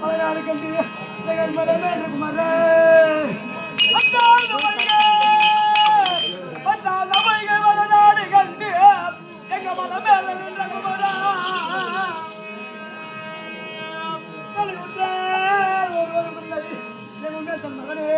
மலைநாடு கண்டு எங்கள் மரமே குமர மலைநாடு கண்டு எங்க மரமே குமரா ஒரு பிள்ளை எங்க தன் மகனே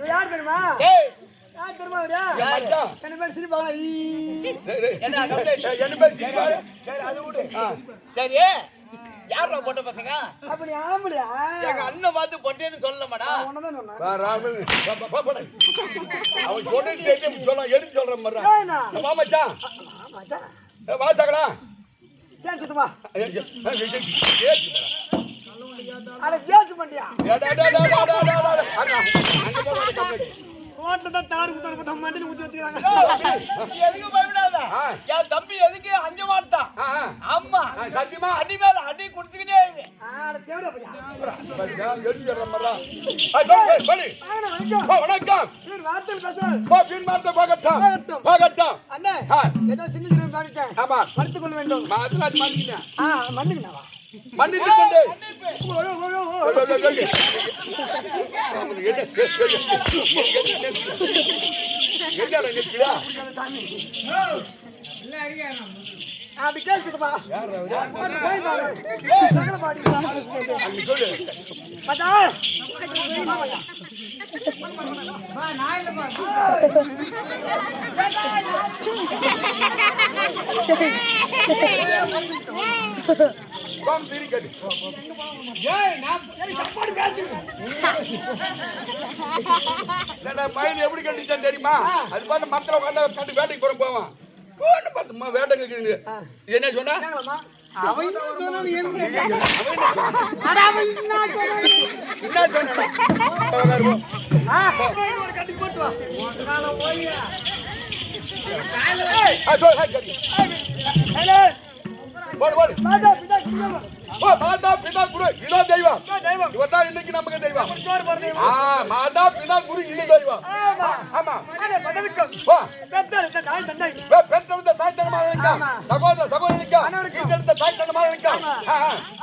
யார் தெரியுமா சரி யாரா போட்ட பசங்க அப்படி ஆம்பளையா எங்க அண்ணன் பார்த்து பொட்டேன்னு சொல்லமாடா உன்னதான் சொன்னா அவன் சொன்னது சொல்ல எடுத்து சொல்ற மாதிரி வா மச்சான் வா சகலா சரி சுத்தமா அட ஜேசு பண்ணியா ரோட்ல தான் தாரு குத்தற மண்டில ஊத்தி வச்சிருக்காங்க எதுக்கு பயப்படாத என் தம்பி எதுக்கு அஞ்ச மாட்டான் அம்மா சத்தியமா அடி மேல அடி குடுத்துக்கிட்டே அட தேவடா பையா எடுத்து சொல்ற மாதிரி வணக்கம் வார்த்தை பேசுறேன் பின் மாத்த பாகட்டம் அண்ணே ஏதோ சின்ன சின்ன பாக்கிட்டேன் ஆமா மறுத்து கொள்ள வேண்டும் அதெல்லாம் மன்னிக்கிறேன் மன்னிக்கணவா மன்னித்து கொண்டு அப்படி கேட்குதுப்பா. யார் அவரு? வந்து போயிருந்தாரு. சகல பாடி. அங்க சொல்லு. மச்சான். வாம் திரி கட்டு. சாப்பாடு பேசுங்க. என்னடா மயில் எப்படி கட்டிச்சான் தெரியுமா? அது பாட்டு மரத்துல உட்கார்ந்தா கட்டு வேட்டைக்கு போவான். ஒண்ணு பார்த்து வேட்டைக்கு இருக்குது. என்ன சொன்னா? அவன் சொன்னா நீ என்ன? என்ன சொன்னா? ஒரு கட்டி போட்டு வா. ஹலோ. போடு மாதா பிதா குருவா. ஓ மாதா பிதா குரு இதோ தெய்வம். தெய்வம். இவர்தான் இன்னைக்கு நமக்கு தெய்வம். சோறு போற தெய்வம். மாதா பிதா குரு இது தெய்வம். ஆமா. ஆமா. மகனே பதிலுக்கும். வா. பெத்தெடுத்த தாய் தந்தை. பெற்றெடுத்த தாய் தந்தைமார் நினைக்கா. சகோதர சகோதரிக்கா. பெற்றெடுத்த தாய் தந்தைமார் நினைக்கா.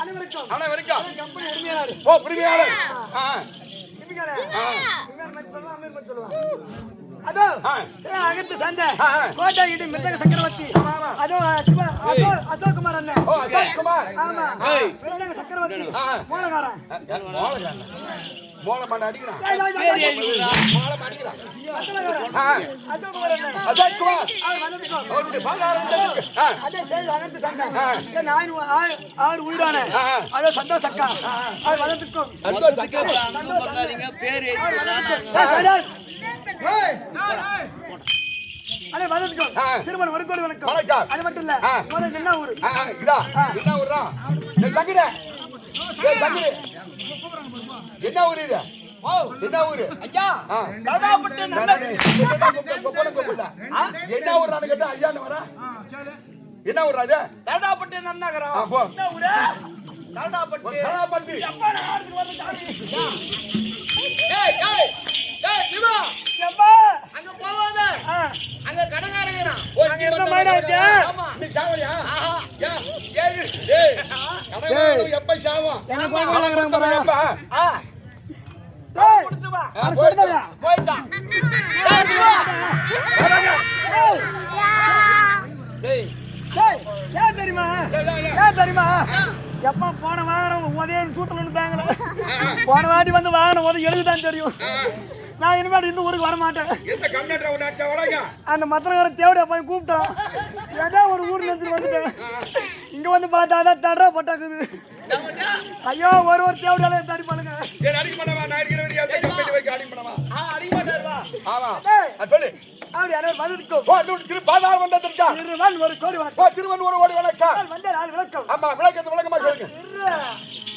அனைவருக்கும். அனைவருக்கும். கம்பெனி உரிமையாளர். ஓ உரிமையாளர். இவங்களே. இவங்க மட்டும் சொல்லுவா, அமீர் மட்டும் சொல்லுவா. அதோ சில அகத்து சந்தை கோட்டாயிட்டு மிருதக சக்கரவர்த்தி அதோ சிவ அசோக் குமார் அண்ணன். ஓ அசோக் குமார். ஆமா. மிருதக சக்கரவர்த்தி மோளகாரன். மோளமாண்ட அடிக்கிறான். மோளமாண்ட அடிக்கிறான். அசோக் குமார் அண்ணன். அசோக் குமார். அவர் வந்ததுக்கும். அவருடைய பாதாரம் அதே சரி அகத்து சந்தை ஆறு உயிரான அதோ சந்தோஷ் அக்கா அவர் வந்ததுக்கும். சந்தோஷ் அக்கா. அண்ணே வந்ததுக்கும். திருமணம் ஒரு கோடி வணக்கம். வணக்கம். அது மட்டும் இல்ல முதல்ல என்ன ஊரு? இதா என்ன ஊரா? தங்கிட என்ன ஊர் இது? என்ன ஊரு? ஐயா தடாப்பட்டு நல்லது. என்ன ஊரான்னு கேட்டா ஐயான்னு வரா? என்ன ஊரா இது? தடாப்பட்டு நன்னகரம். போ. என்ன ஊரு? தடாப்பட்டு. தடாப்பட்டு. அப்பா நான் ஆடுறதுக்கு வரல சாமி. ஏய் ஏய் ஏய் சிவா அப்பா அங்க போவாத. அங்க கடங்காரங்கறான். அங்க என்ன மாதிரி ஆச்சு? ஆமா. நீ சாவறியா? ஆஹா. யா ஏய் ஏய் கடங்காரங்க எப்ப சாவும்? என்ன கோய் கோலங்கறாங்க பாரு. எப்ப? டேய் கொடுத்து வா. அட சொல்லுடா. போய்ட்டான். ஏய் சிவா. டேய் டேய் ஏன் தெரியுமா? ஏன் தெரியுமா? எப்ப போன வாரம் உதயம் சூத்துல இருந்தாங்களே. போன வாட்டி வந்து வாகனம் உதவி எழுதுதான் தெரியும். நான் இனிமேல் இந்த ஊருக்கு வர மாட்டேன். எந்த கம்ப்ளைண்ட் உனக்கு வளங்க? அந்த மத்திரகார தேவடியா போய் கூப்பிட்டான். ஏதோ ஒரு ஊர்ல இருந்து வந்துட்டேன். இங்க வந்து பார்த்தாதான் தடா போட்டாக்குது. ஐயோ ஒரு தேவடியால தடி பண்ணுங்க. ஏய் அடிக்க மாட்டவா? நான் இருக்கிற வரைக்கும் எந்த கம்ப்ளைண்ட் வைக்க அடிக்க மாட்டவா? அடிக்க மாட்டார் வா. ஆமா. டேய் சொல்லு. அப்படி யாரோ வந்துருக்கு. ஓ திரு பாதார் வந்ததற்கா? திருவன் ஒரு கோடி ஓ வணக்கம். திருவன் ஒரு ஓடி வணக்கம். வந்த நாள் விளக்கம். ஆமா விளக்கத்தை விளக்கமா சொல்லுங்க. திரு